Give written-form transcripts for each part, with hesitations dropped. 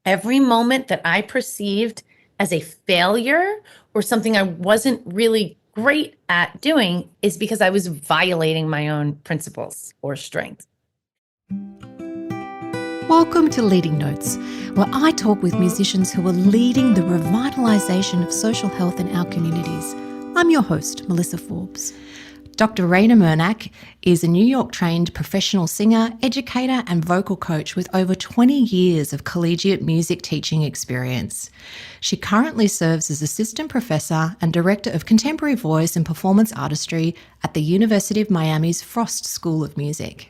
every moment that I perceived as a failure or something I wasn't really great at doing is because I was violating my own principles or strengths. Welcome to Leading Notes, where I talk with musicians who are leading the revitalisation of social health in our communities. I'm your host, Melissa Forbes. Dr. Raina Murnak is a New York-trained professional singer, educator and vocal coach with over 20 years of collegiate music teaching experience. She currently serves as assistant professor and director of contemporary voice and performance artistry at the University of Miami's Frost School of Music.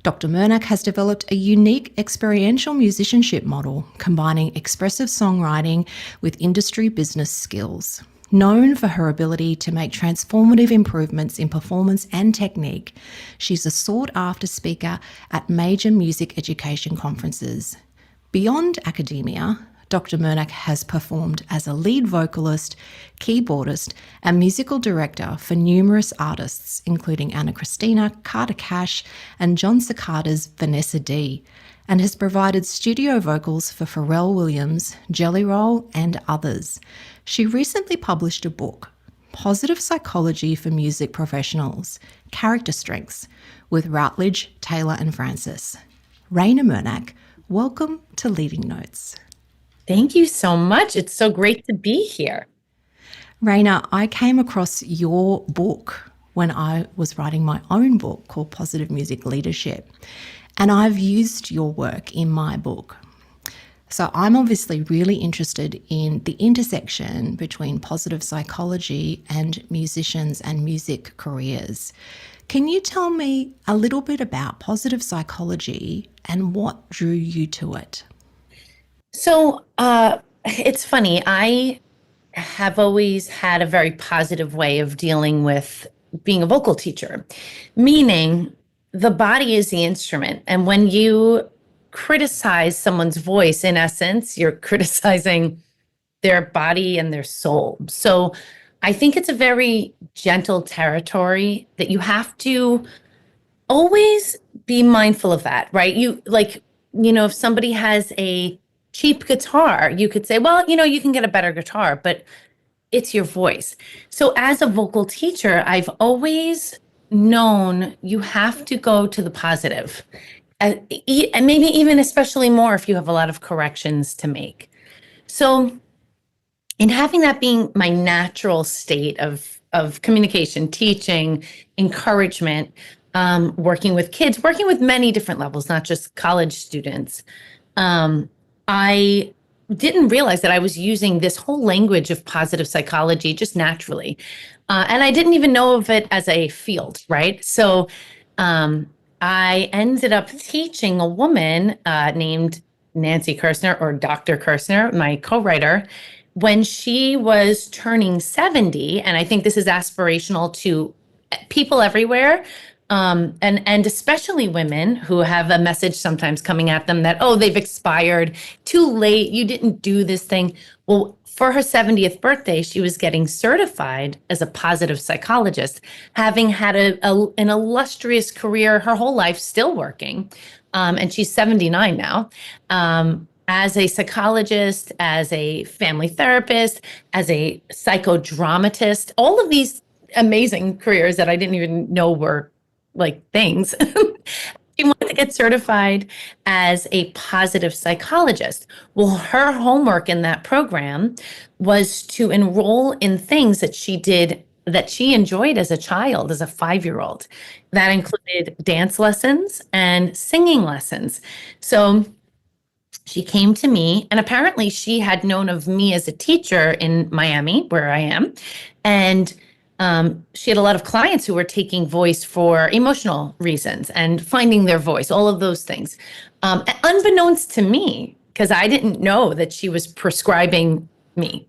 Dr. Murnak has developed a unique experiential musicianship model combining expressive songwriting with industry business skills. Known for her ability to make transformative improvements in performance and technique, she's a sought-after speaker at major music education conferences. Beyond academia, Dr. Murnak has performed as a lead vocalist, keyboardist, and musical director for numerous artists, including Anna Christina, Carter Cash, and John Cicada's Vanessa D, and has provided studio vocals for Pharrell Williams, Jelly Roll, and others. She recently published a book, Positive Psychology for Music Professionals, Character Strengths, with Routledge, Taylor and Francis. Raina Murnak, welcome to Leading Notes. Thank you so much. It's so great to be here. Raina, I came across your book when I was writing my own book called Positive Music Leadership, and I've used your work in my book. So I'm obviously really interested in the intersection between positive psychology and musicians and music careers. Can you tell me a little bit about positive psychology and what drew you to it? So it's funny. I have always had a very positive way of dealing with being a vocal teacher, meaning the body is the instrument. And when you criticize someone's voice, in essence, you're criticizing their body and their soul. So I think it's a very gentle territory that you have to always be mindful of that, right? If somebody has a cheap guitar, you could say, well, you can get a better guitar, but it's your voice. So as a vocal teacher, I've always known you have to go to the positive. And maybe even especially more if you have a lot of corrections to make. So in having that being my natural state of communication, teaching, encouragement, working with kids, working with many different levels, not just college students, I didn't realize that I was using this whole language of positive psychology just naturally. And I didn't even know of it as a field, right? So I ended up teaching a woman named Nancy Kirshner, or Dr. Kirshner, my co-writer, when she was turning 70. And I think this is aspirational to people everywhere, and especially women who have a message sometimes coming at them that, oh, they've expired, too late, you didn't do this thing. Well, for her 70th birthday, she was getting certified as a positive psychologist, having had an illustrious career her whole life, still working. And she's 79 now, as a psychologist, as a family therapist, as a psychodramatist, all of these amazing careers that I didn't even know were like things. She wanted to get certified as a positive psychologist. Well, her homework in that program was to enroll in things that she did that she enjoyed as a child, as a 5-year-old. That included dance lessons and singing lessons. So she came to me, and apparently she had known of me as a teacher in Miami, where I am. And she had a lot of clients who were taking voice for emotional reasons and finding their voice, all of those things. Unbeknownst to me, because I didn't know that she was prescribing me.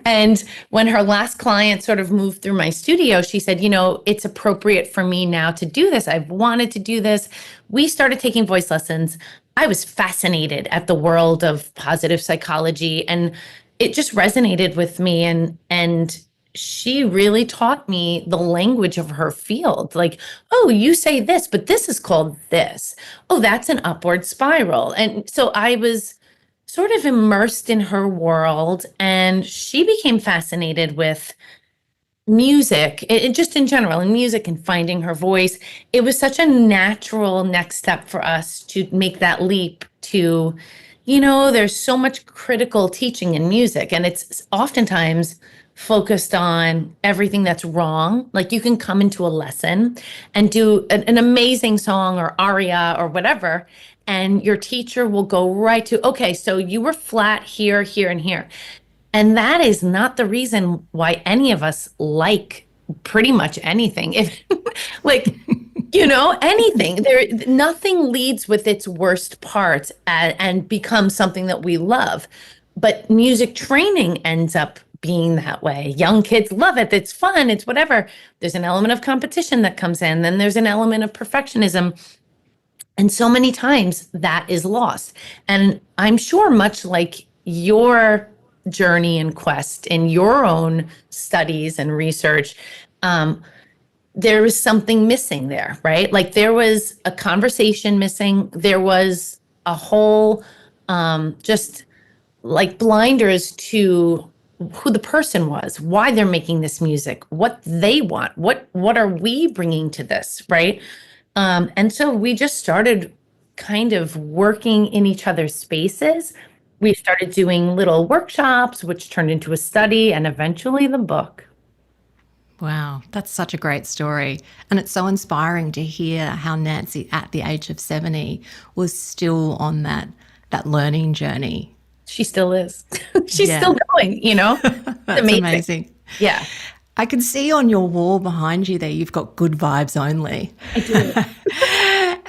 And when her last client sort of moved through my studio, she said, it's appropriate for me now to do this. I've wanted to do this. We started taking voice lessons. I was fascinated at the world of positive psychology, and it just resonated with me. And she really taught me the language of her field. Like, oh, you say this, but this is called this. Oh, that's an upward spiral. And so I was sort of immersed in her world, and she became fascinated with music, just in general, in music and finding her voice. It was such a natural next step for us to make that leap to, there's so much critical teaching in music, and it's oftentimes focused on everything that's wrong. Like you can come into a lesson and do an amazing song or aria or whatever, and your teacher will go right to, okay, so you were flat here, here, and here. And that is not the reason why any of us like pretty much anything. If like, anything, nothing leads with its worst parts and becomes something that we love. But music training ends up being that way. Young kids love it. It's fun. It's whatever. There's an element of competition that comes in. Then there's an element of perfectionism. And so many times that is lost. And I'm sure, much like your journey and quest in your own studies and research, there was something missing there, right? Like there was a conversation missing. There was a whole, just like blinders to who the person was, why they're making this music, what they want, what are we bringing to this, right? And so we just started kind of working in each other's spaces. We started doing little workshops, which turned into a study and eventually the book. Wow, that's such a great story. And it's so inspiring to hear how Nancy, at the age of 70, was still on that learning journey. She still is. She's Yeah. still going, That's amazing. Yeah, I can see on your wall behind you there, you've got good vibes only. I do.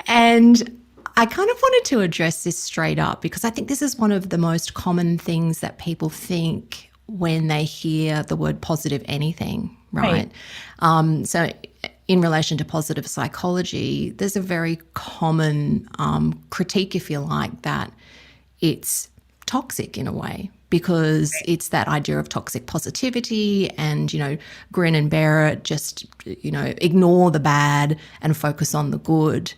And I kind of wanted to address this straight up because I think this is one of the most common things that people think when they hear the word positive anything, right? So in relation to positive psychology, there's a very common critique, if you like, that it's toxic in a way because it's that idea of toxic positivity and, grin and bear it, just, ignore the bad and focus on the good.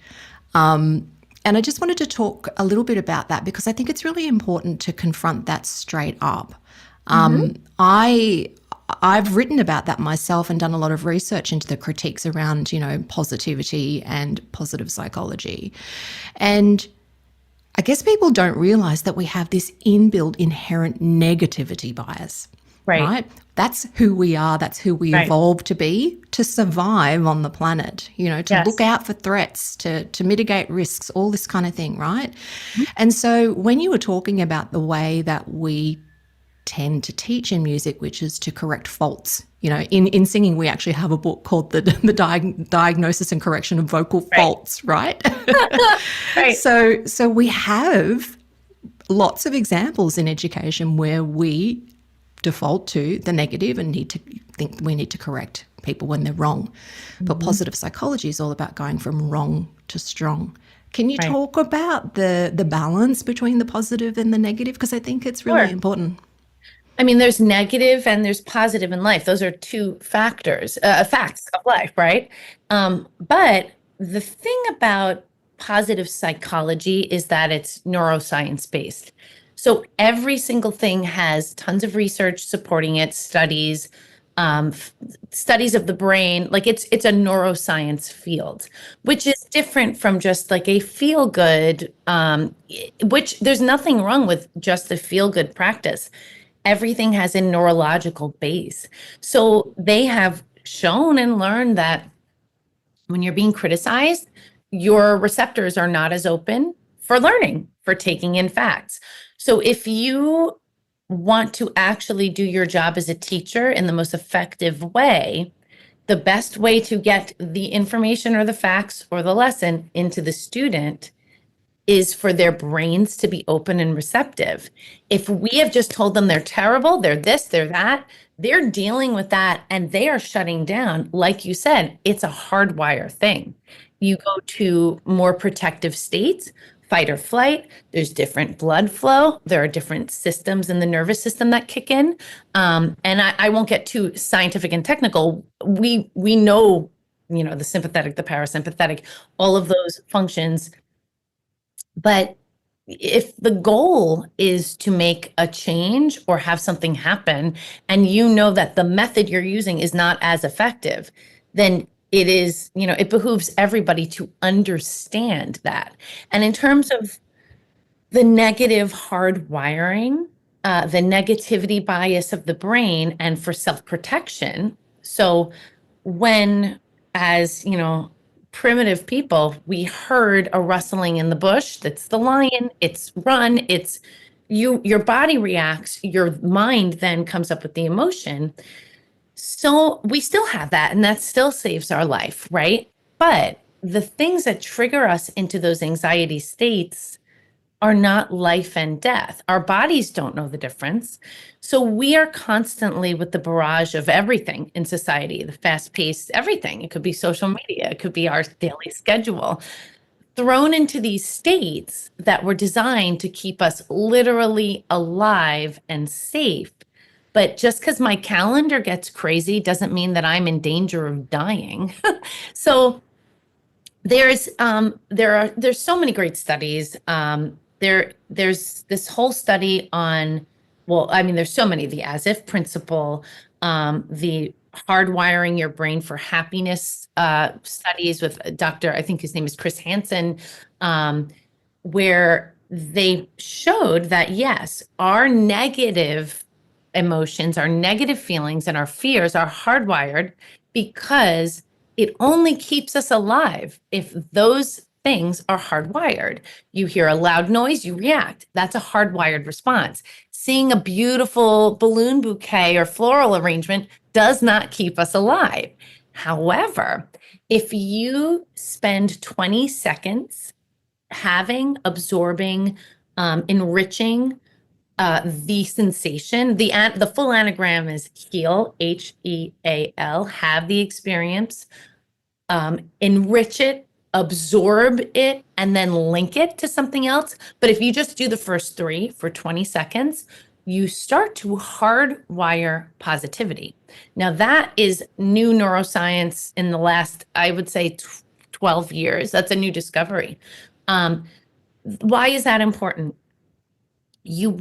And I just wanted to talk a little bit about that because I think it's really important to confront that straight up. I've written about that myself and done a lot of research into the critiques around, positivity and positive psychology. And I guess people don't realize that we have this inbuilt inherent negativity bias, right? That's who we are. That's who we evolved to be, to survive on the planet, to look out for threats, to mitigate risks, all this kind of thing, right? And so when you were talking about the way that we tend to teach in music, which is to correct faults. In singing, we actually have a book called the Diagnosis and Correction of Vocal Faults, right? Right. So we have lots of examples in education where we default to the negative and think we need to correct people when they're wrong. But positive psychology is all about going from wrong to strong. Can you talk about the balance between the positive and the negative? Because I think it's really important. I mean, there's negative and there's positive in life. Those are two facts of life, right? But the thing about positive psychology is that it's neuroscience based. So every single thing has tons of research supporting it, studies, studies of the brain. Like it's a neuroscience field, which is different from just like a feel good, which there's nothing wrong with just the feel good practice. Everything has a neurological base. So they have shown and learned that when you're being criticized, your receptors are not as open for learning, for taking in facts. So if you want to actually do your job as a teacher in the most effective way, the best way to get the information or the facts or the lesson into the student is for their brains to be open and receptive. If we have just told them they're terrible, they're this, they're that, they're dealing with that and they are shutting down. Like you said, it's a hardwire thing. You go to more protective states, fight or flight. There's different blood flow. There are different systems in the nervous system that kick in. And I won't get too scientific and technical. We know, the sympathetic, the parasympathetic, all of those functions. But if the goal is to make a change or have something happen, and you know that the method you're using is not as effective, then it is, it behooves everybody to understand that. And in terms of the negative hardwiring, the negativity bias of the brain, and for self-protection. So when, as primitive people, we heard a rustling in the bush, that's the lion, it's run, it's your body reacts, your mind then comes up with the emotion. So we still have that, and that still saves our life, right? But the things that trigger us into those anxiety states are not life and death. Our bodies don't know the difference. So we are constantly with the barrage of everything in society, the fast paced everything. It could be social media, it could be our daily schedule, thrown into these states that were designed to keep us literally alive and safe. But just because my calendar gets crazy doesn't mean that I'm in danger of dying. So there's so many great studies. There's this whole study on, well, I mean, there's so many, the as if principle, the hardwiring your brain for happiness studies with Dr. I think his name is Chris Hansen, where they showed that yes, our negative emotions, our negative feelings, and our fears are hardwired because it only keeps us alive if those things are hardwired. You hear a loud noise, you react. That's a hardwired response. Seeing a beautiful balloon bouquet or floral arrangement does not keep us alive. However, if you spend 20 seconds absorbing, enriching the sensation, the full anagram is heal, HEAL, have the experience, enrich it, absorb it, and then link it to something else. But if you just do the first three for 20 seconds, you start to hardwire positivity. Now, that is new neuroscience in the last, I would say, 12 years. That's a new discovery. Why is that important? The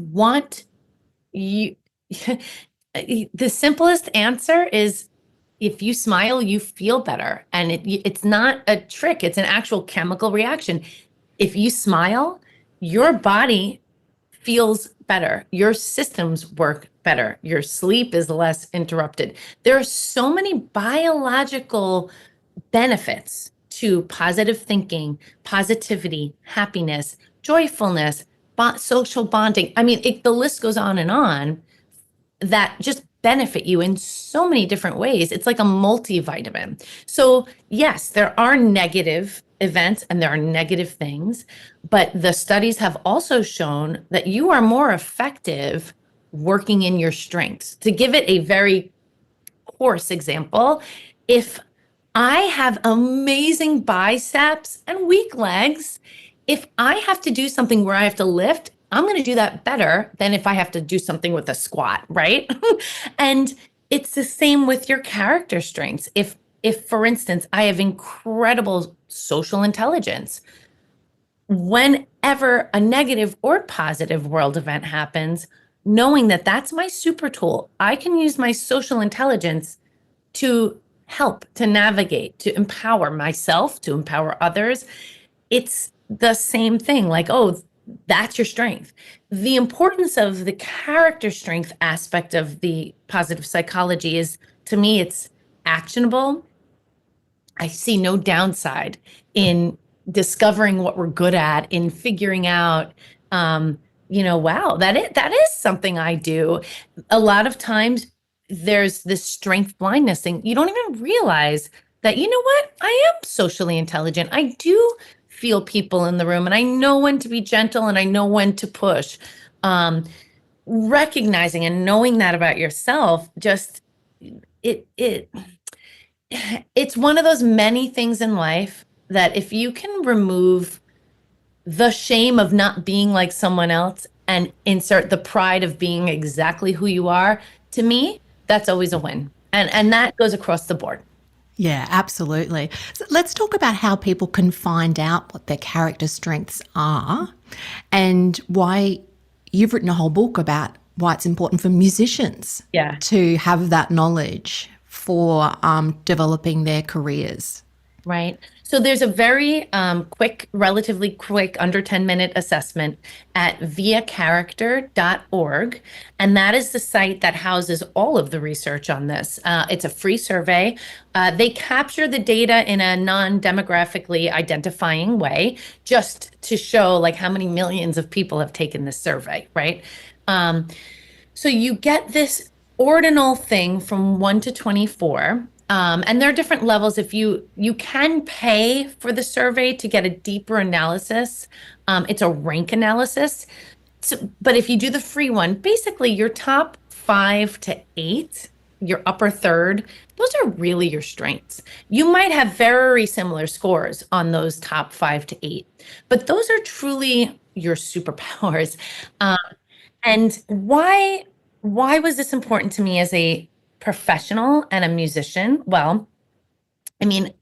simplest answer is, if you smile, you feel better. And it's not a trick, it's an actual chemical reaction. If you smile, your body feels better, your systems work better, your sleep is less interrupted. There are so many biological benefits to positive thinking, positivity, happiness, joyfulness, social bonding. I mean, the list goes on, that just benefit you in so many different ways. It's like a multivitamin. So yes, there are negative events and there are negative things, but the studies have also shown that you are more effective working in your strengths. To give it a very coarse example, if I have amazing biceps and weak legs, if I have to do something where I have to lift, I'm going to do that better than if I have to do something with a squat, right? And it's the same with your character strengths. If for instance, I have incredible social intelligence, whenever a negative or positive world event happens, knowing that that's my super tool, I can use my social intelligence to help, to navigate, to empower myself, to empower others. It's the same thing, like, oh, that's your strength. The importance of the character strength aspect of the positive psychology is, to me, it's actionable. I see no downside in discovering what we're good at, in figuring out, wow, that is something I do. A lot of times there's this strength blindness thing. You don't even realize that, you know what, I am socially intelligent. I do feel people in the room, and I know when to be gentle and I know when to push. Recognizing and knowing that about yourself, just it's one of those many things in life that if you can remove the shame of not being like someone else and insert the pride of being exactly who you are, to me, that's always a win. And that goes across the board. Yeah, absolutely. So let's talk about how people can find out what their character strengths are. And why you've written a whole book about why it's important for musicians Yeah. to have that knowledge for developing their careers. Right. So there's a very quick, relatively quick, under 10-minute assessment at viacharacter.org. And that is the site that houses all of the research on this. It's a free survey. They capture the data in a non-demographically identifying way, just to show like how many millions of people have taken this survey, right? So you get this ordinal thing from 1 to 24. And there are different levels. If you can pay for the survey to get a deeper analysis. It's a rank analysis. So, but if you do the free one, basically your top 5 to 8, your upper third, those are really your strengths. You might have very similar scores on those top 5 to 8, but those are truly your superpowers. And why was this important to me as a professional and a musician? Well, I mean,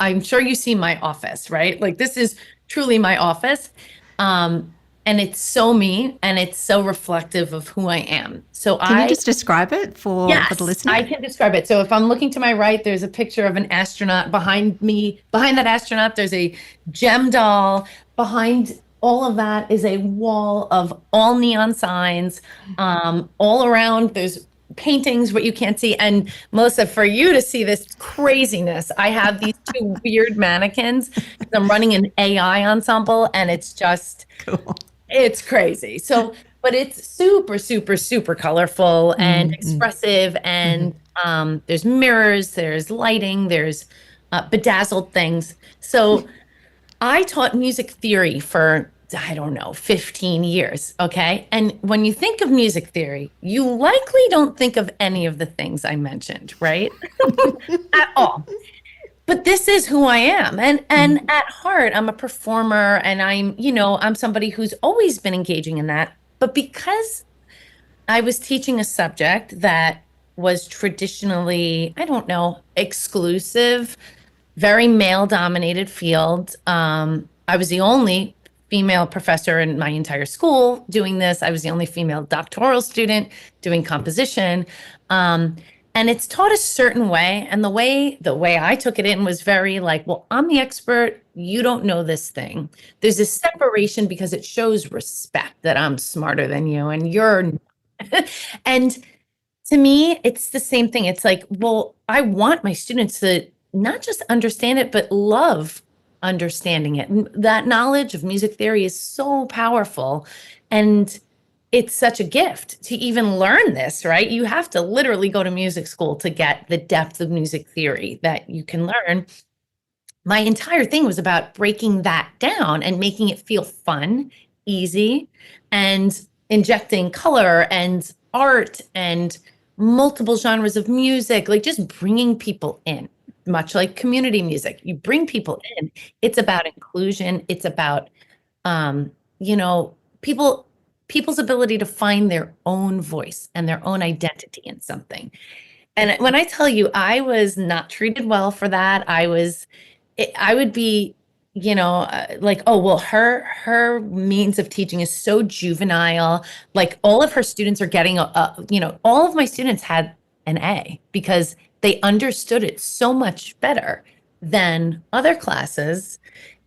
I'm sure you see my office, right? Like this is truly my office. And it's so me and it's so reflective of who I am. So Can you just describe it for the yes, listener? I can describe it. So if I'm looking to my right, there's a picture of an astronaut behind me. Behind that astronaut, there's a gem doll. Behind all of that is a wall of all neon signs. All around, there's paintings, what you can't see. And Melissa, for you to see this craziness, I have these two weird mannequins. I'm running an AI ensemble, and it's just Cool. it's crazy. So, but it's super, super, super colorful and expressive. And there's mirrors, there's lighting, there's bedazzled things. So I taught music theory for, I don't know, 15 years. Okay. And when you think of music theory, you likely don't think of any of the things I mentioned, right? At all. But this is who I am. And at heart, I'm a performer, and I'm somebody who's always been engaging in that. But because I was teaching a subject that was traditionally, I don't know, exclusive, very male dominated field. I was the only female professor in my entire school doing this. I was the only female doctoral student doing composition. And it's taught a certain way. And the way I took it in was very like, well, I'm the expert. You don't know this thing. There's a separation because it shows respect that I'm smarter than you and you're not. And to me, it's the same thing. It's like, well, I want my students to not just understand it, but love understanding it. And that knowledge of music theory is so powerful. And it's such a gift to even learn this, right? You have to literally go to music school to get the depth of music theory that you can learn. My entire thing was about breaking that down and making it feel fun, easy, and injecting color and art and multiple genres of music, like just bringing people in, much like community music. You bring people in. It's about inclusion. It's about, you know, people's ability to find their own voice and their own identity in something. And when I tell you, I was not treated well for that. I would be, like, oh, well, her means of teaching is so juvenile. Like all of her students are getting all of my students had an A because they understood it so much better than other classes.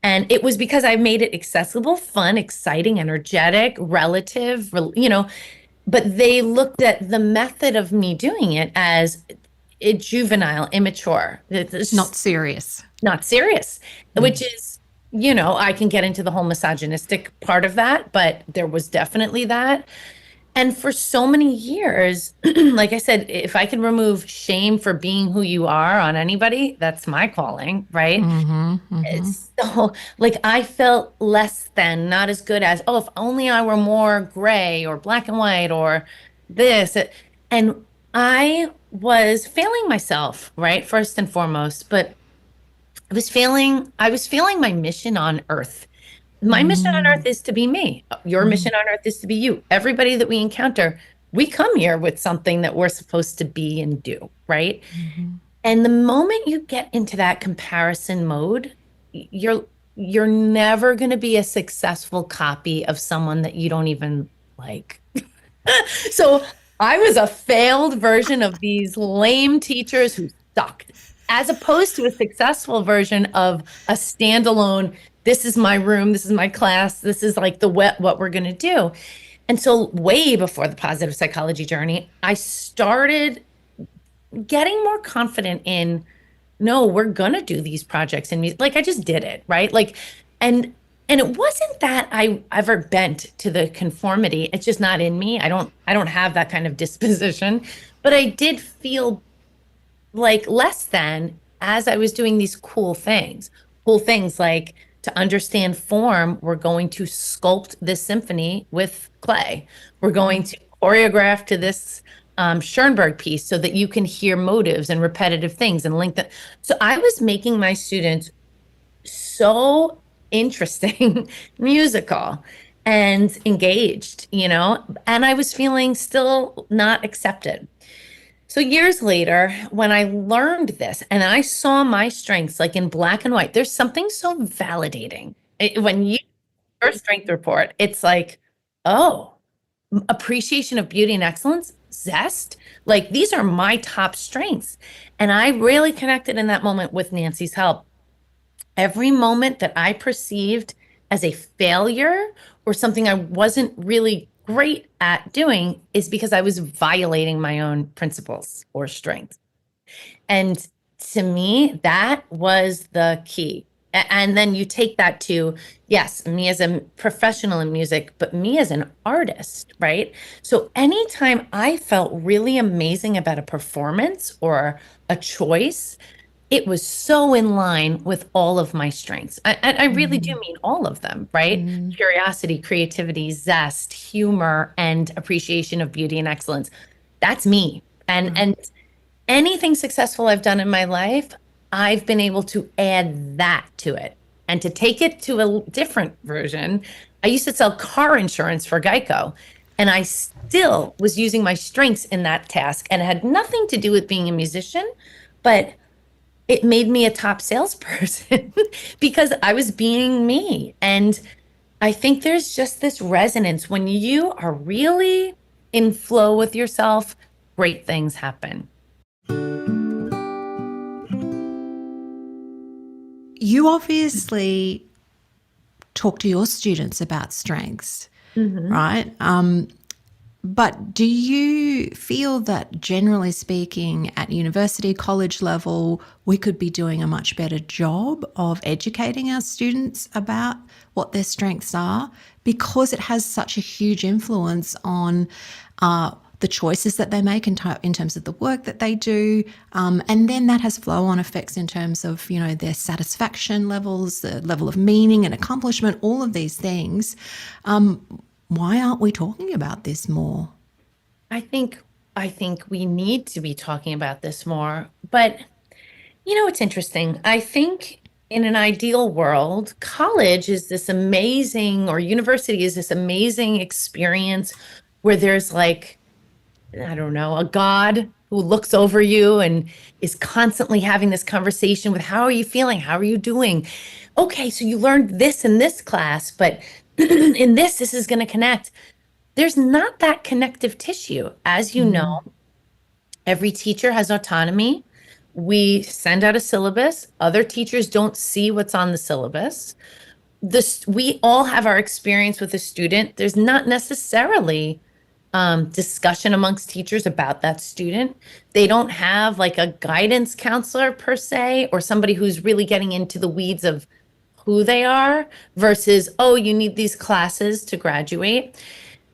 And it was because I made it accessible, fun, exciting, energetic, relative, but they looked at the method of me doing it as juvenile, immature. It's Not serious. not serious, which is, I can get into the whole misogynistic part of that, but there was definitely that. And for so many years, like I said, if I can remove shame for being who you are on anybody, that's my calling, right? So, like, I felt less than, not as good as, oh, if only I were more gray or black and white or this. And I was failing myself, right? First and foremost, but I was failing my mission on earth. My mission on earth is to be me. Your mission on earth is to be you. Everybody that we encounter, we come here with something that we're supposed to be and do, right? And the moment you get into that comparison mode, you're you're never going to be a successful copy of someone that you don't even like. So I was a failed version of these lame teachers who sucked, as opposed to a successful version of a standalone, this is my room, this is my class, this is like what we're going to do. And so way before the positive psychology journey, I started getting more confident in, no, we're gonna do these projects and like I just did it, right? Like, and and it wasn't that I ever bent to the conformity. It's just not in me. I don't have that kind of disposition. But I did feel like less than as I was doing these cool things. Cool things like, to understand form, we're going to sculpt this symphony with clay. We're going to choreograph to this Schoenberg piece so that you can hear motives and repetitive things and link that. So I was making my students so interesting, musical, and engaged, and I was feeling still not accepted. So years later, when I learned this and I saw my strengths like in black and white, there's something so validating. When you your strength report, it's like, oh, appreciation of beauty and excellence, zest, like these are my top strengths. And I really connected in that moment with Nancy's help. Every moment that I perceived as a failure or something I wasn't really great at doing is because I was violating my own principles or strengths. And to me, that was the key. And then you take that to, yes, me as a professional in music, but me as an artist, right? So anytime I felt really amazing about a performance or a choice, it was so in line with all of my strengths. I really do mean all of them, right? Curiosity, creativity, zest, humor, and appreciation of beauty and excellence. That's me. And anything successful I've done in my life, I've been able to add that to it. And to take it to a different version, I used to sell car insurance for Geico, and I still was using my strengths in that task, and it had nothing to do with being a musician, but it made me a top salesperson because I was being me. And I think there's just this resonance when you are really in flow with yourself, great things happen. You obviously talk to your students about strengths, right? But do you feel that generally speaking at university, college level, we could be doing a much better job of educating our students about what their strengths are, because it has such a huge influence on the choices that they make in terms of the work that they do, and then that has flow-on effects in terms of their satisfaction levels, the level of meaning and accomplishment, all of these things. Why aren't we talking about this more? I think we need to be talking about this more. But it's interesting. I think in an ideal world, college is this amazing, or university is this amazing experience where there's like, I don't know, a God who looks over you and is constantly having this conversation with, how are you feeling? How are you doing? Okay, so you learned this in this class, but in this is going to connect. There's not that connective tissue. As you know, every teacher has autonomy. We send out a syllabus. Other teachers don't see what's on the syllabus. We all have our experience with a student. There's not necessarily discussion amongst teachers about that student. They don't have like a guidance counselor per se, or somebody who's really getting into the weeds of who they are versus, oh, you need these classes to graduate.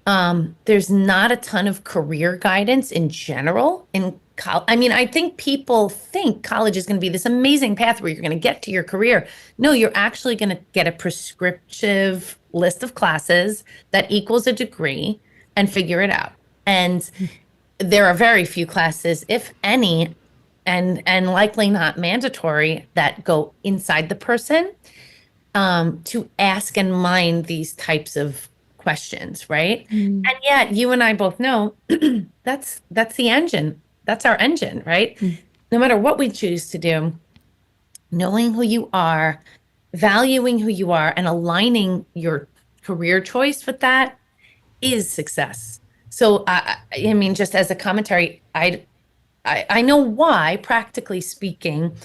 There's not a ton of career guidance in general in college. I mean, I think people think college is going to be this amazing path where you're going to get to your career. No, you're actually going to get a prescriptive list of classes that equals a degree and figure it out. And there are very few classes, if any, and likely not mandatory, that go inside the person to ask and mind these types of questions, right? And yet you and I both know that's the engine. That's our engine, right? No matter what we choose to do, knowing who you are, valuing who you are and aligning your career choice with that is success. So I mean, just as a commentary, I know why, practically speaking,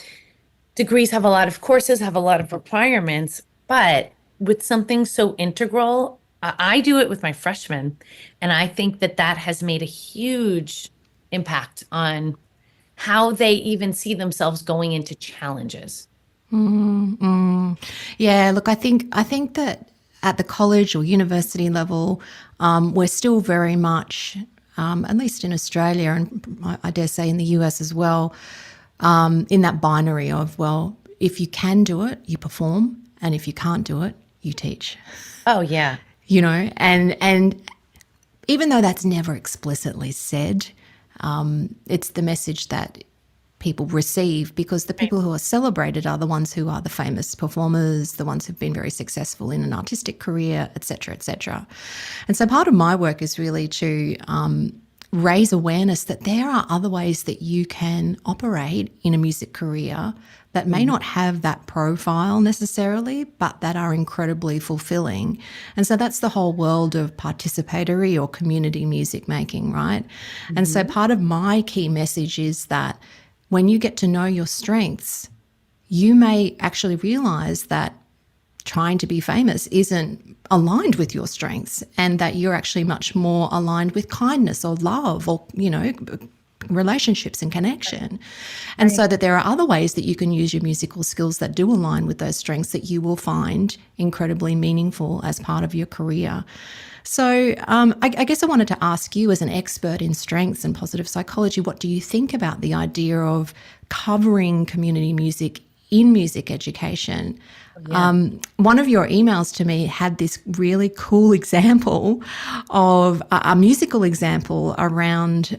degrees have a lot of courses, have a lot of requirements, but with something so integral, I do it with my freshmen, and I think that that has made a huge impact on how they even see themselves going into challenges. Yeah, look, I think that at the college or university level, we're still very much, at least in Australia, and I dare say in the US as well, in that binary of, well, if you can do it, you perform, and if you can't do it, you teach. Oh, yeah. And even though that's never explicitly said, it's the message that people receive, because the Right. people who are celebrated are the ones who are the famous performers, the ones who've been very successful in an artistic career, etc., etc. And so part of my work is really to raise awareness that there are other ways that you can operate in a music career that may Mhm. not have that profile necessarily, but that are incredibly fulfilling. And so that's the whole world of participatory or community music making, right? And so Mhm. part of my key message is that when you get to know your strengths, you may actually realize that trying to be famous isn't aligned with your strengths, and that you're actually much more aligned with kindness or love or, relationships and connection. And Right. so that there are other ways that you can use your musical skills that do align with those strengths that you will find incredibly meaningful as part of your career. So I guess I wanted to ask you, as an expert in strengths and positive psychology, what do you think about the idea of covering community music in music education? Yeah. One of your emails to me had this really cool example of a musical example around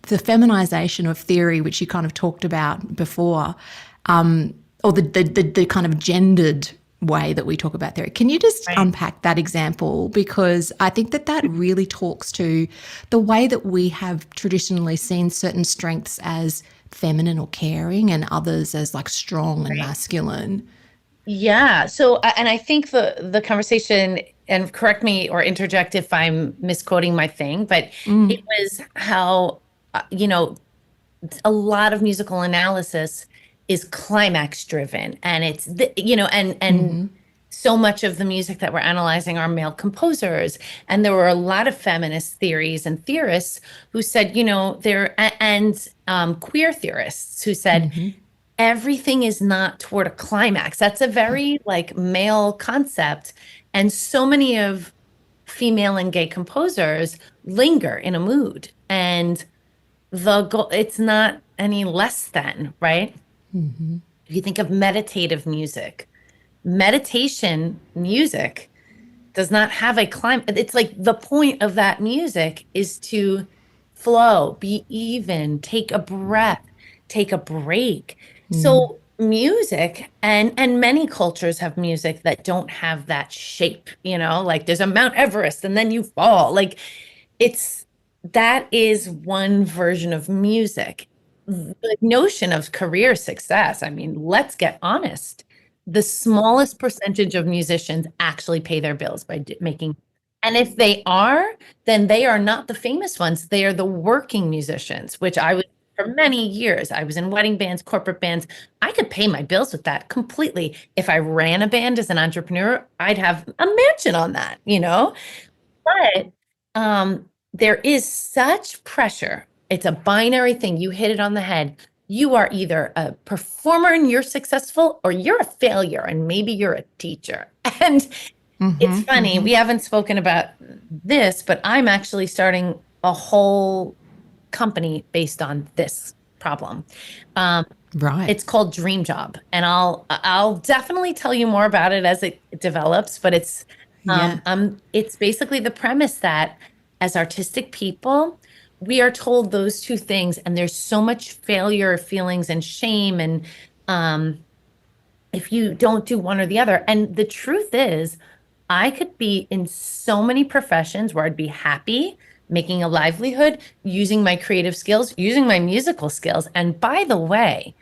the feminization of theory, which you kind of talked about before, or the kind of gendered way that we talk about theory. Can you just Right. unpack that example? Because I think that that really talks to the way that we have traditionally seen certain strengths as feminine or caring and others as like strong and Right. masculine. Yeah. So, and I think the conversation, and correct me or interject if I'm misquoting my thing, but it was how, a lot of musical analysis is climax driven, and it's and so much of the music that we're analyzing are male composers, and there were a lot of feminist theories and theorists who said, and queer theorists who said everything is not toward a climax. That's a very like male concept, and so many of female and gay composers linger in a mood, and the goal, it's not any less than, right? If you think of meditative music, meditation music does not have a climb. It's like the point of that music is to flow, be even, take a breath, take a break. So music, and many cultures have music that don't have that shape, like there's a Mount Everest and then you fall. Like it's that is one version of music. The notion of career success, I mean, let's get honest. The smallest percentage of musicians actually pay their bills by making, and if they are, then they are not the famous ones. They are the working musicians, which I was for many years. I was in wedding bands, corporate bands. I could pay my bills with that completely. If I ran a band as an entrepreneur, I'd have a mansion on that. But there is such pressure. It's a binary thing. You hit it on the head. You are either a performer and you're successful, or you're a failure and maybe you're a teacher. And it's funny, we haven't spoken about this, but I'm actually starting a whole company based on this problem. Um, Right. it's called Dream Job, and I'll definitely tell you more about it as it develops. But Yeah. it's basically the premise that as artistic people, we are told those two things, and there's so much failure feelings and shame, and um, if you don't do one or the other. And the truth is, I could be in so many professions where I'd be happy making a livelihood using my creative skills, using my musical skills. And by the way,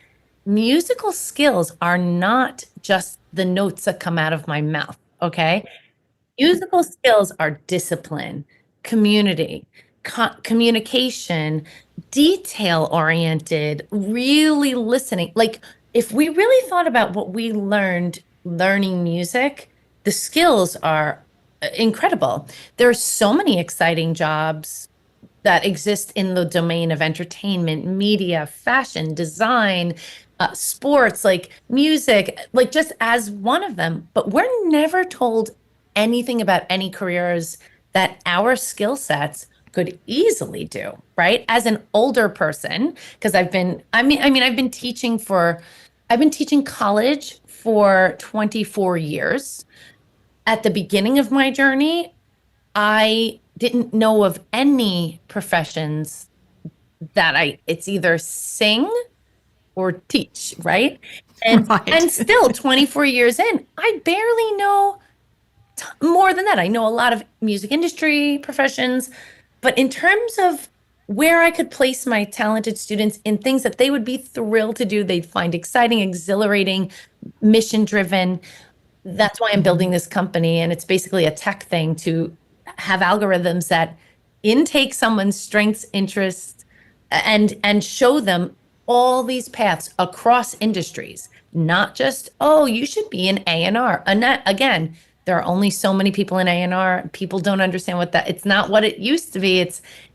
musical skills are not just the notes that come out of my mouth, okay? Musical skills are discipline, community, communication, detail oriented, really listening. Like, if we really thought about what we learned learning music, the skills are incredible. There are so many exciting jobs that exist in the domain of entertainment, media, fashion, design, sports, like music, like just as one of them. But we're never told anything about any careers that our skill sets could easily do, right? As an older person, because I've been teaching college for 24 years. At the beginning of my journey, I didn't know of any professions that it's either sing or teach, right? Right. And still 24 years in, I barely know more than that. I know a lot of music industry professions, but in terms of where I could place my talented students in things that they would be thrilled to do, they'd find exciting, exhilarating, mission driven. That's why I'm building this company. And it's basically a tech thing to have algorithms that intake someone's strengths, interests, and show them all these paths across industries, not just, oh, you should be in A&R. And that, again, there are only so many people in A&R. People don't understand what that, it's not what it used to be.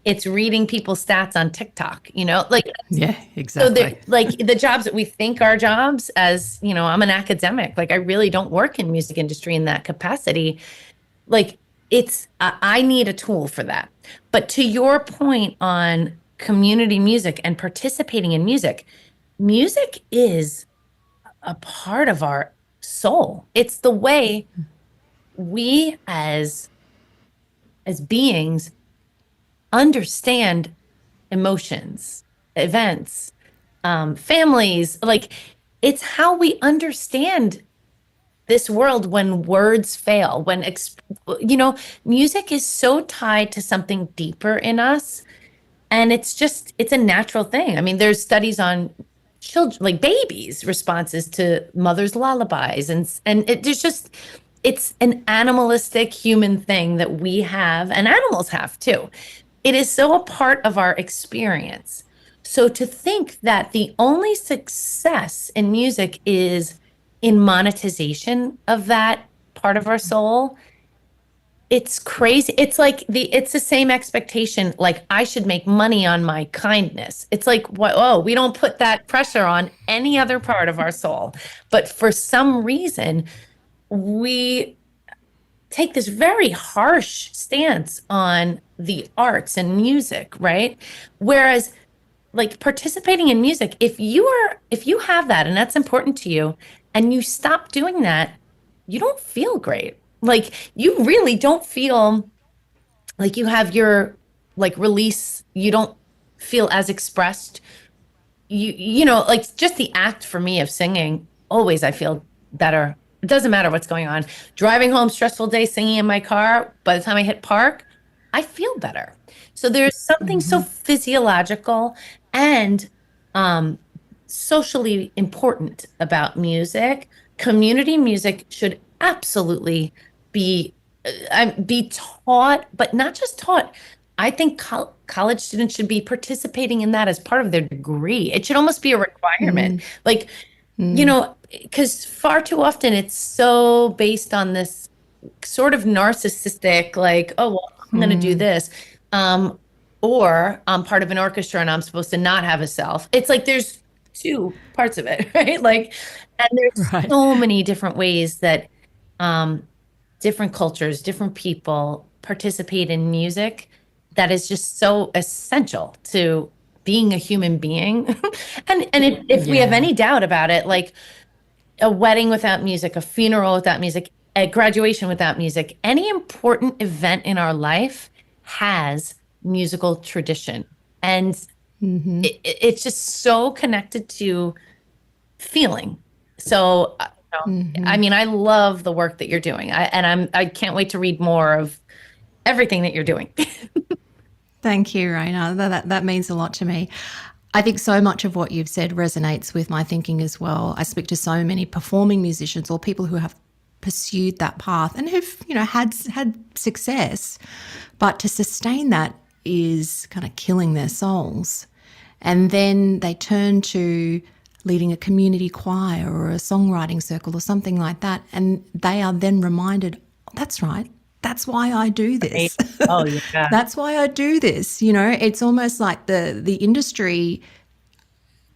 It's reading people's stats on TikTok, like Yeah, so exactly. like the jobs that we think are jobs, as I'm an academic, like I really don't work in music industry in that capacity. Like I need a tool for that. But to your point on community music and participating in music, music is a part of our soul. It's the way we as beings understand emotions, events, families. Like, it's how we understand this world when words fail, music is so tied to something deeper in us. And it's a natural thing. I mean, there's studies on children, like babies' responses to mothers' lullabies. It's an animalistic human thing that we have, and animals have too. It is so a part of our experience. So to think that the only success in music is in monetization of that part of our soul, it's crazy. It's the same expectation. Like, I should make money on my kindness. It's like, what? Oh, we don't put that pressure on any other part of our soul. But for some reason, we take this very harsh stance on the arts and music, right? Whereas, like, participating in music, if you have that and that's important to you, and you stop doing that, you don't feel great. Like, you really don't feel like you have your, like, release. You don't feel as expressed. Like, just the act for me of singing, always I feel better. It doesn't matter what's going on. Driving home, stressful day, singing in my car, by the time I hit park, I feel better. So there's something so physiological and socially important about music. Community music should absolutely be be taught, but not just taught. I think college students should be participating in that as part of their degree. It should almost be a requirement. Like, because far too often it's so based on this sort of narcissistic, like, oh, well, I'm going to do this. Or I'm part of an orchestra and I'm supposed to not have a self. It's like there's two parts of it, right? Like, and there's Right. so many different ways that different cultures, different people participate in music that is just so essential to being a human being. If we have Yeah. any doubt about it, like a wedding without music, a funeral without music, a graduation without music, any important event in our life has musical tradition. And it's just so connected to feeling. So, I mean, I love the work that you're doing. I can't wait to read more of everything that you're doing. Thank you, Raina. That means a lot to me. I think so much of what you've said resonates with my thinking as well. I speak to so many performing musicians or people who have pursued that path and who've, had success, but to sustain that is kind of killing their souls. And then they turn to leading a community choir or a songwriting circle or something like that, and they are then reminded, that's right, that's why I do this. Right. Oh, yeah. That's why I do this. It's almost like the industry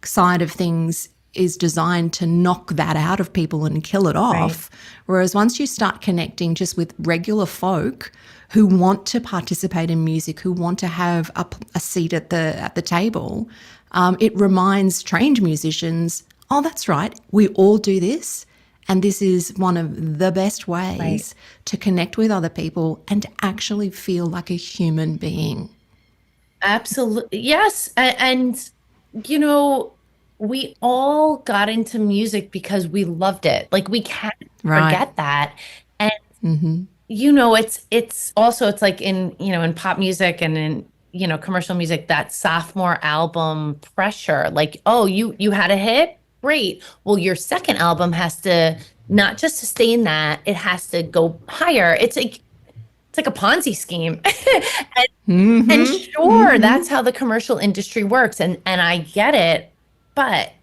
side of things is designed to knock that out of people and kill it off. Right. Whereas once you start connecting just with regular folk who want to participate in music, who want to have a seat at the table, it reminds trained musicians, oh, that's right, we all do this. And this is one of the best ways to connect with other people and to actually feel like a human being. Absolutely. Yes. And, we all got into music because we loved it. Like, we can't forget that. And, it's like in pop music and in, commercial music, that sophomore album pressure, like, oh, you had a hit. Great. Well, your second album has to not just sustain that, it has to go higher. It's like a Ponzi scheme. and sure, that's how the commercial industry works. And I get it, but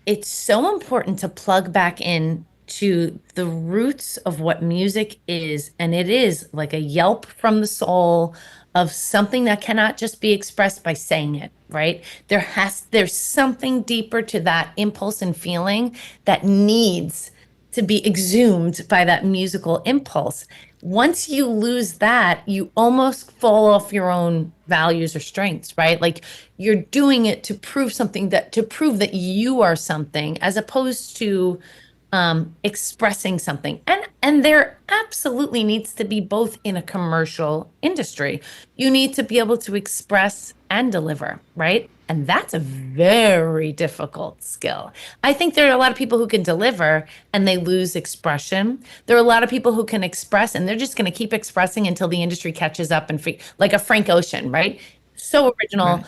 it's so important to plug back in to the roots of what music is. And it is like a yelp from the soul of something that cannot just be expressed by saying it, right? There's something deeper to that impulse and feeling that needs to be exhumed by that musical impulse. Once you lose that, you almost fall off your own values or strengths, right? Like, you're doing it to prove to prove that you are something, as opposed to expressing something. And there absolutely needs to be both in a commercial industry. You need to be able to express and deliver, right? And that's a very difficult skill. I think there are a lot of people who can deliver and they lose expression. There are a lot of people who can express and they're just going to keep expressing until the industry catches up like a Frank Ocean, right? So original,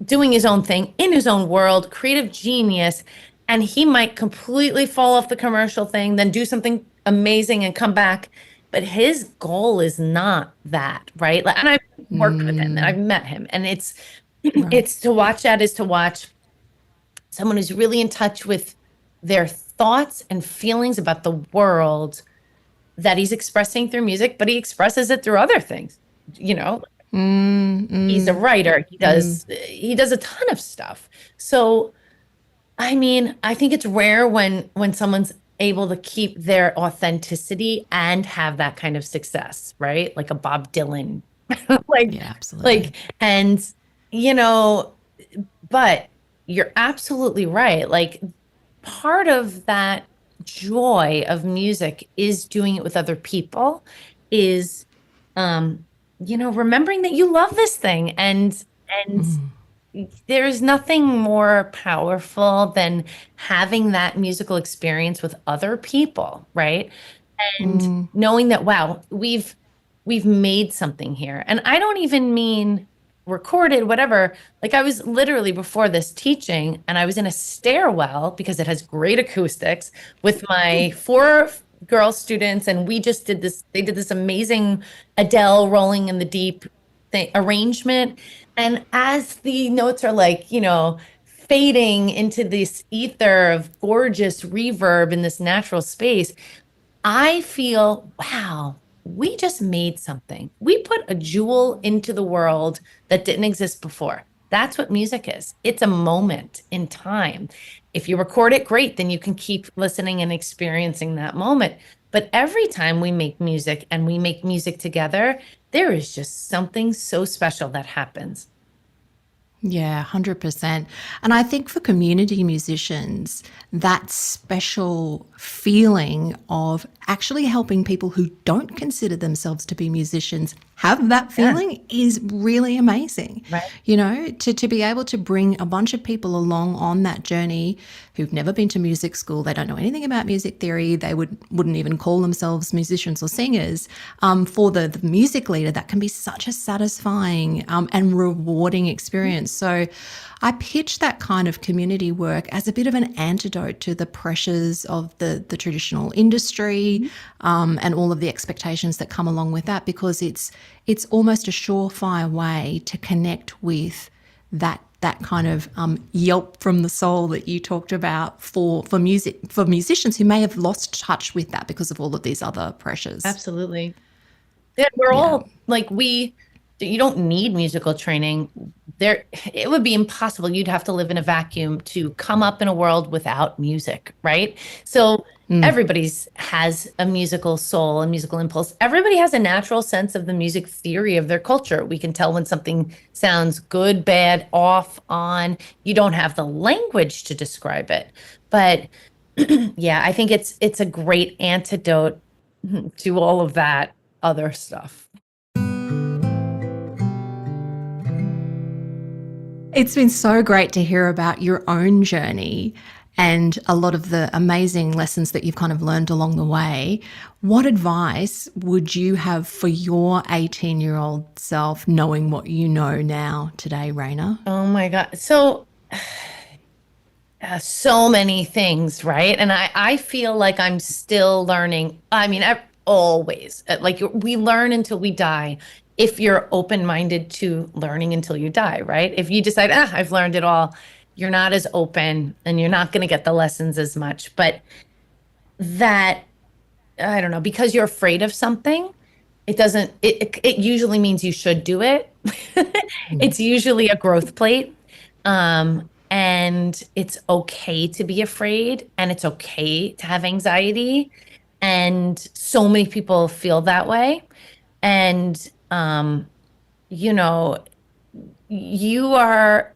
doing his own thing in his own world, creative genius. And he might completely fall off the commercial thing, then do something amazing and come back. But his goal is not that, right? And I've worked with him and I've met him. And it's to watch someone who's really in touch with their thoughts and feelings about the world that he's expressing through music, but he expresses it through other things. He's a writer. He does a ton of stuff. So, I mean, I think it's rare when someone's able to keep their authenticity and have that kind of success, right? Like a Bob Dylan. Yeah, absolutely. But you're absolutely right. Like, part of that joy of music is doing it with other people, is, remembering that you love this thing and there's nothing more powerful than having that musical experience with other people, right? And knowing that, wow, we've made something here. And I don't even mean recorded, whatever. Like, I was literally before this teaching and I was in a stairwell because it has great acoustics with my 4 girl students. And they did this amazing Adele Rolling in the Deep arrangement. And as the notes are like, fading into this ether of gorgeous reverb in this natural space, I feel, wow, we just made something. We put a jewel into the world that didn't exist before. That's what music is. It's a moment in time. If you record it, great, then you can keep listening and experiencing that moment. But every time we make music and we make music together, there is just something so special that happens. Yeah, 100%. And I think for community musicians, that special feeling of actually helping people who don't consider themselves to be musicians have that Yeah. feeling is really amazing. Right. You know, to be able to bring a bunch of people along on that journey who've never been to music school, they don't know anything about music theory, they wouldn't even call themselves musicians or singers. For the music leader, that can be such a satisfying and rewarding experience. So I pitch that kind of community work as a bit of an antidote to the pressures of the traditional industry and all of the expectations that come along with that, because it's almost a surefire way to connect with that kind of yelp from the soul that you talked about for musicians who may have lost touch with that because of all of these other pressures. Absolutely. Yeah, we're all like, you don't need musical training. It would be impossible. You'd have to live in a vacuum to come up in a world without music, right? So everybody's has a musical soul, a musical impulse. Everybody has a natural sense of the music theory of their culture. We can tell when something sounds good, bad, off, on. You don't have the language to describe it. But yeah, I think it's a great antidote to all of that other stuff. It's been so great to hear about your own journey and a lot of the amazing lessons that you've kind of learned along the way. What advice would you have for your 18-year-old self, knowing what you know now today, Raina? Oh my God. So many things, right? And I feel like I'm still learning. I mean, always, like we learn until we die. If you're open-minded to learning until you die, right? If you decide, I've learned it all, you're not as open and you're not going to get the lessons as much. But that, I don't know, because you're afraid of something, it usually means you should do it. It's usually a growth plate. And it's okay to be afraid, and it's okay to have anxiety. And so many people feel that way. And, you know, you are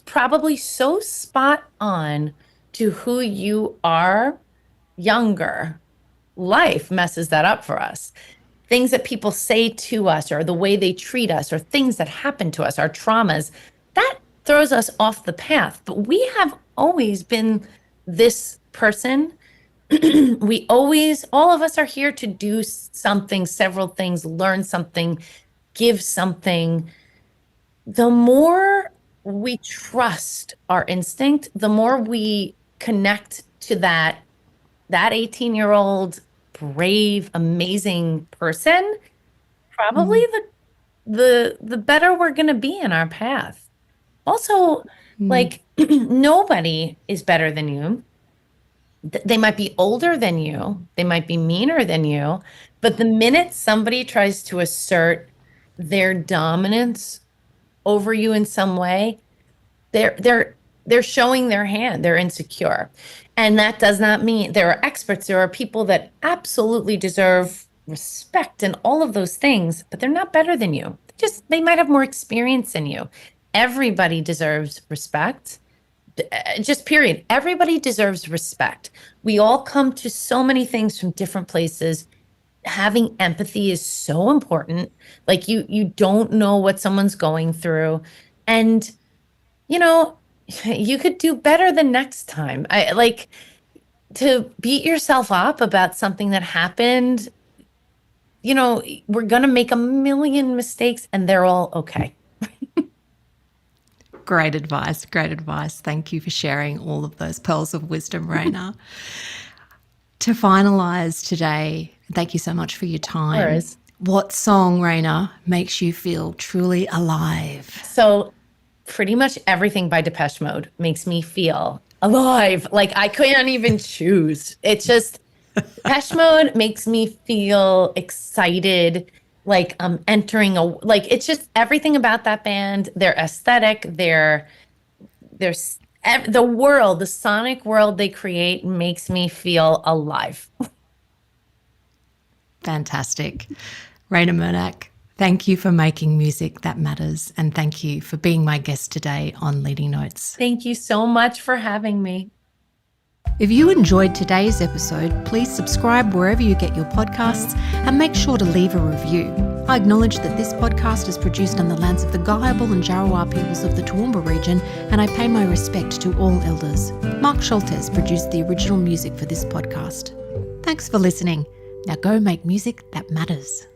probably so spot on to who you are. Younger life messes that up for us. Things that people say to us, or the way they treat us, or things that happen to us, our traumas, that throws us off the path. But we have always been this person. All of us are here to do something, several things, learn something, give something. The more we trust our instinct, the more we connect to that 18-year-old brave, amazing person, probably the better we're going to be in our path. Also, like, nobody is better than you. They might be older than you, they might be meaner than you, but the minute somebody tries to assert their dominance over you in some way, they're showing their hand. They're insecure. And that does not mean there are experts. There are people that absolutely deserve respect and all of those things, but they're not better than you. They might have more experience than you. Everybody deserves respect. Just period. Everybody deserves respect. We all come to so many things from different places. Having empathy is so important. Like you don't know what someone's going through. And, you know, you could do better the next time. I like to beat yourself up about something that happened. You know, we're going to make a million mistakes and they're all okay. Great advice. Great advice. Thank you for sharing all of those pearls of wisdom, Raina. To finalise today, thank you so much for your time. Of course. What song, Raina, makes you feel truly alive? So pretty much everything by Depeche Mode makes me feel alive. Like I couldn't even choose. It's just Depeche Mode makes me feel excited. Like I'm entering it's just everything about that band, their aesthetic, the world, the sonic world they create makes me feel alive. Fantastic. Raina Murnak, thank you for making music that matters, and thank you for being my guest today on Leading Notes. Thank you so much for having me. If you enjoyed today's episode, please subscribe wherever you get your podcasts and make sure to leave a review. I acknowledge that this podcast is produced on the lands of the Gayabal and Jarowair peoples of the Toowoomba region, and I pay my respect to all elders. Mark Schultes produced the original music for this podcast. Thanks for listening. Now go make music that matters.